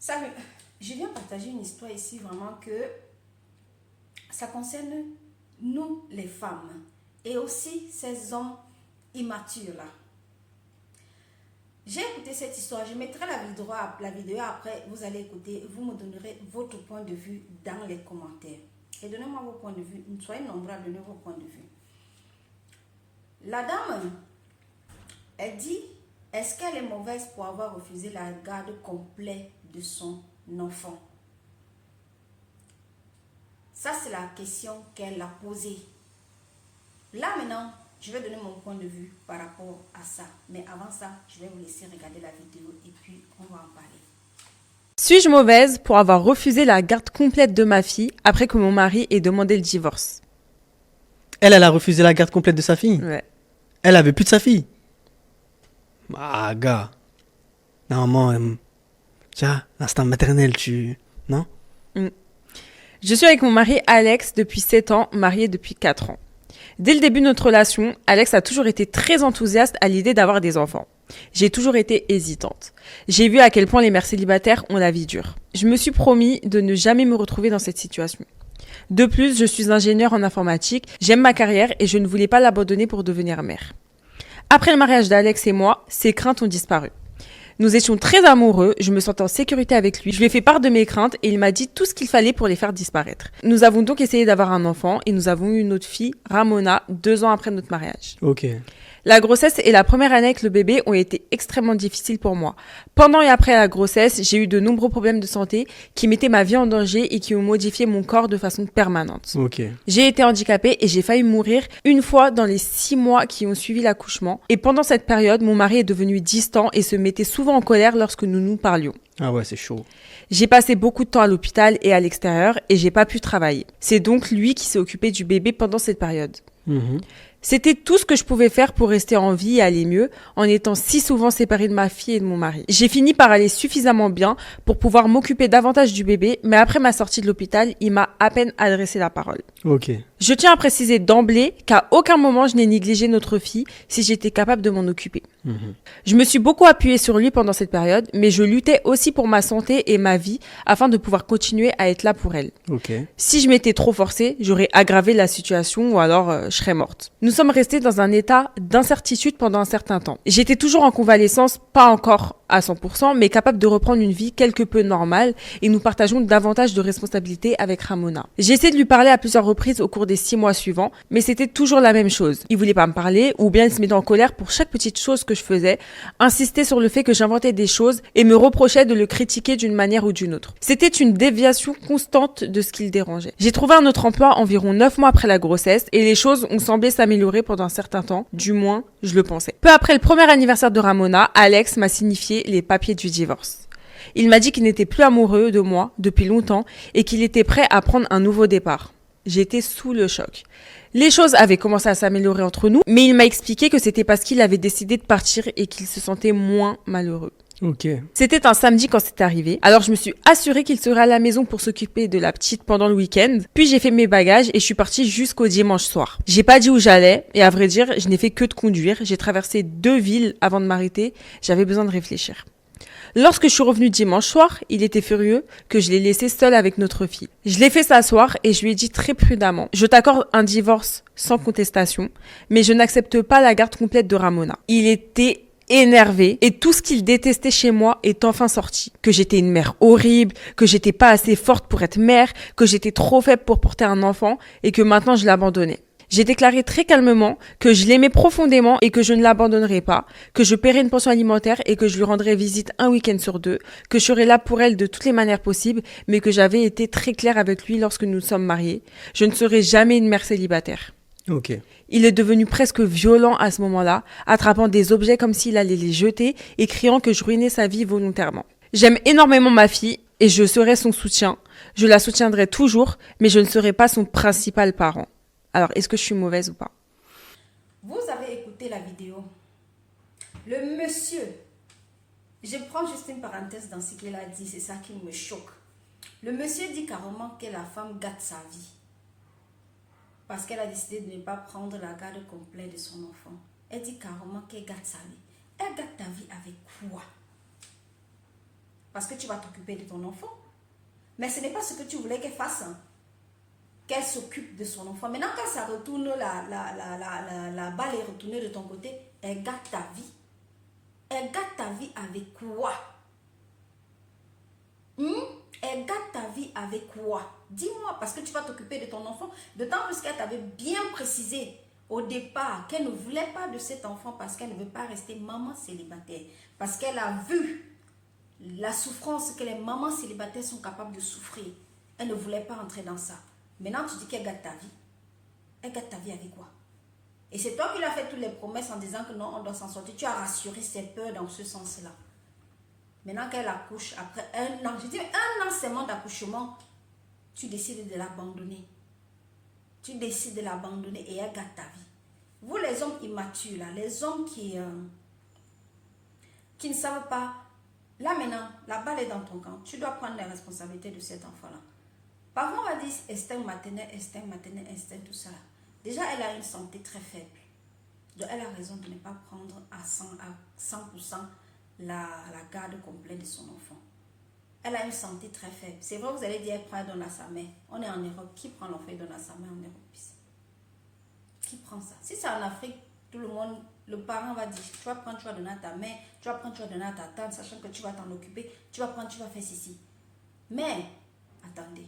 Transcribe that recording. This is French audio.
Salut, je viens partager une histoire ici vraiment que ça concerne nous les femmes et aussi ces hommes immatures là. J'ai écouté cette histoire, je mettrai la vidéo après, vous allez écouter, vous me donnerez votre point de vue dans les commentaires. Et donnez-moi vos points de vue, soyez nombreux à donner vos points de vue. La dame, elle dit, est-ce qu'elle est mauvaise pour avoir refusé la garde complète de son enfant? Ça, c'est la question qu'elle a posée. Là, maintenant, je vais donner mon point de vue par rapport à ça. Mais avant ça, je vais vous laisser regarder la vidéo et puis on va en parler. Suis-je mauvaise pour avoir refusé la garde complète de ma fille après que mon mari ait demandé le divorce? Elle a refusé la garde complète de sa fille. Ouais. Elle avait plus de sa fille. Ah, gars. Normalement, tiens, l'instinct maternel, non? Je suis avec mon mari Alex depuis 7 ans, marié depuis 4 ans. Dès le début de notre relation, Alex a toujours été très enthousiaste à l'idée d'avoir des enfants. J'ai toujours été hésitante. J'ai vu à quel point les mères célibataires ont la vie dure. Je me suis promis de ne jamais me retrouver dans cette situation. De plus, je suis ingénieure en informatique, j'aime ma carrière et je ne voulais pas l'abandonner pour devenir mère. Après le mariage d'Alex et moi, ses craintes ont disparu. Nous étions très amoureux, je me sentais en sécurité avec lui, je lui ai fait part de mes craintes et il m'a dit tout ce qu'il fallait pour les faire disparaître. Nous avons donc essayé d'avoir un enfant et nous avons eu notre fille, Ramona, 2 ans après notre mariage. Ok. La grossesse et la première année avec le bébé ont été extrêmement difficiles pour moi. Pendant et après la grossesse, j'ai eu de nombreux problèmes de santé qui mettaient ma vie en danger et qui ont modifié mon corps de façon permanente. Ok. J'ai été handicapée et j'ai failli mourir une fois dans les 6 mois qui ont suivi l'accouchement. Et pendant cette période, mon mari est devenu distant et se mettait souvent en colère lorsque nous nous parlions. Ah ouais, c'est chaud. J'ai passé beaucoup de temps à l'hôpital et à l'extérieur et j'ai pas pu travailler. C'est donc lui qui s'est occupé du bébé pendant cette période. C'était tout ce que je pouvais faire pour rester en vie et aller mieux en étant si souvent séparée de ma fille et de mon mari. J'ai fini par aller suffisamment bien pour pouvoir m'occuper davantage du bébé, mais après ma sortie de l'hôpital, il m'a à peine adressé la parole. Ok. Je tiens à préciser d'emblée qu'à aucun moment je n'ai négligé notre fille si j'étais capable de m'en occuper. Je me suis beaucoup appuyée sur lui pendant cette période, mais je luttais aussi pour ma santé et ma vie afin de pouvoir continuer à être là pour elle. Ok. Si je m'étais trop forcée, j'aurais aggravé la situation ou alors je serais morte. Nous sommes restés dans un état d'incertitude pendant un certain temps. J'étais toujours en convalescence, pas encore à 100%, mais capable de reprendre une vie quelque peu normale et nous partageons davantage de responsabilités avec Ramona. J'ai essayé de lui parler à plusieurs reprises au cours des 6 mois suivants, mais c'était toujours la même chose. Il voulait pas me parler ou bien il se mettait en colère pour chaque petite chose que je faisais, insistait sur le fait que j'inventais des choses et me reprochait de le critiquer d'une manière ou d'une autre. C'était une déviation constante de ce qui le dérangeait. J'ai trouvé un autre emploi environ 9 mois après la grossesse et les choses ont semblé s'améliorer pendant un certain temps, du moins je le pensais. Peu après le premier anniversaire de Ramona, Alex m'a signifié les papiers du divorce. Il m'a dit qu'il n'était plus amoureux de moi depuis longtemps et qu'il était prêt à prendre un nouveau départ. J'étais sous le choc. Les choses avaient commencé à s'améliorer entre nous, mais il m'a expliqué que c'était parce qu'il avait décidé de partir et qu'il se sentait moins malheureux. Ok. C'était un samedi quand c'est arrivé, alors je me suis assurée qu'il serait à la maison pour s'occuper de la petite pendant le week-end. Puis j'ai fait mes bagages et je suis partie jusqu'au dimanche soir. J'ai pas dit où j'allais et à vrai dire, je n'ai fait que de conduire. J'ai traversé 2 villes avant de m'arrêter. J'avais besoin de réfléchir. Lorsque je suis revenue dimanche soir, il était furieux que je l'ai laissé seul avec notre fille. Je l'ai fait s'asseoir et je lui ai dit très prudemment, je t'accorde un divorce sans contestation, mais je n'accepte pas la garde complète de Ramona. Il était énervé et tout ce qu'il détestait chez moi est enfin sorti. Que j'étais une mère horrible, que j'étais pas assez forte pour être mère, que j'étais trop faible pour porter un enfant et que maintenant je l'abandonnais. J'ai déclaré très calmement que je l'aimais profondément et que je ne l'abandonnerais pas, que je paierais une pension alimentaire et que je lui rendrais visite un week-end sur 2, que je serais là pour elle de toutes les manières possibles, mais que j'avais été très claire avec lui lorsque nous sommes mariés. Je ne serai jamais une mère célibataire. Ok. Il est devenu presque violent à ce moment-là, attrapant des objets comme s'il allait les jeter et criant que je ruinais sa vie volontairement. J'aime énormément ma fille et je serai son soutien. Je la soutiendrai toujours, mais je ne serai pas son principal parent. Alors, est-ce que je suis mauvaise ou pas? Vous avez écouté la vidéo. Le monsieur, je prends juste une parenthèse dans ce qu'il a dit, c'est ça qui me choque. Le monsieur dit carrément que la femme gâte sa vie. Parce qu'elle a décidé de ne pas prendre la garde complète de son enfant. Elle dit carrément qu'elle gâte sa vie. Elle gâte ta vie avec quoi? parce que tu vas t'occuper de ton enfant. Mais ce n'est pas ce que tu voulais qu'elle fasse. Hein. Qu'elle s'occupe de son enfant. Maintenant, quand ça retourne, la balle est retournée de ton côté, elle gâte ta vie. Elle gâte ta vie avec quoi? Elle gâte ta vie avec quoi? Dis-moi, parce que tu vas t'occuper de ton enfant. D'autant plus qu'elle t'avait bien précisé au départ qu'elle ne voulait pas de cet enfant parce qu'elle ne veut pas rester maman célibataire. Parce qu'elle a vu la souffrance que les mamans célibataires sont capables de souffrir. Elle ne voulait pas entrer dans ça. Maintenant, tu dis qu'elle gâte ta vie. Elle gâte ta vie avec quoi? Et c'est toi qui lui as fait toutes les promesses en disant que non, on doit s'en sortir. Tu as rassuré ses peurs dans ce sens-là. Maintenant qu'elle accouche, après un an, je dis un an seulement d'accouchement, tu décides de l'abandonner. Tu décides de l'abandonner et elle gâte ta vie. Vous les hommes immatures, là, les hommes qui ne savent pas, là maintenant, la balle est dans ton camp. Tu dois prendre les responsabilités de cet enfant-là. Parfois, on va dire instinct maternel, instinct, tout ça. Déjà, elle a une santé très faible. Donc, elle a raison de ne pas prendre à 100% la garde complète de son enfant. Elle a une santé très faible. C'est vrai, vous allez dire, elle prend, elle donne à sa mère. On est en Europe. Qui prend l'enfant et donne à sa mère en Europe? Qui prend ça? Si c'est en Afrique, tout le monde, le parent va dire, tu vas prendre, tu vas donner à ta mère, tu vas prendre, tu vas donner à ta tante, sachant que tu vas t'en occuper, tu vas prendre, tu vas faire ceci. Mais, attendez.